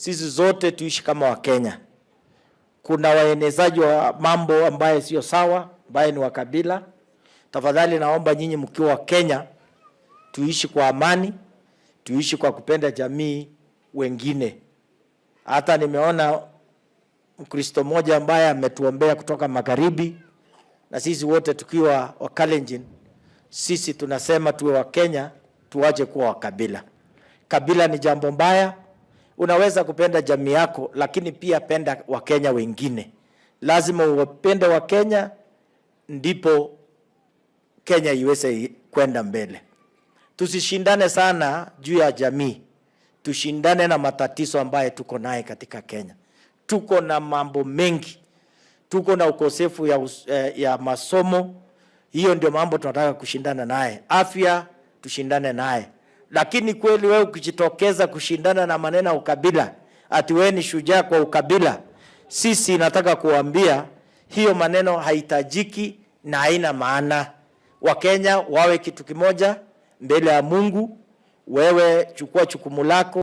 sisi zote tuishi kama Wakenya. Kuna waenezaji wa mambo ambaye sio sawa, ambaye ni wa kabila. Tafadhali naomba nyinyi mkiwa wa Kenya tuishi kwa amani, tuishi kwa kupenda jamii wengine. Hata nimeona Mkristo mmoja ambaye ametuombea kutoka magharibi, na sisi wote tukiwa wa Kalenjin, sisi tunasema tuwe wa Kenya, tuache kuwa wa kabila. Kabila ni jambo mbaya. Unaweza kupenda jamii yako, lakini pia penda Wakenya wengine. Lazima upende Wakenya, ndipo Kenya iweze kwenda mbele. Tusishindane sana juu ya jamii. Tushindane na matatizo ambaye tuko naye katika Kenya. Tuko na mambo mengi. Tuko na ukosefu ya masomo. Hiyo ndio mambo tunataka kushindana naye. Afya tushindane naye. Lakini kweli wewe ukijitokeza kushindana na maneno ya ukabila, ati wewe ni shujaa kwa ukabila, sisi nataka kuambia hiyo maneno haitajiki na haina maana. Wakenya wawe kitu kimoja mbele ya Mungu. Wewe chukua jukumu lako.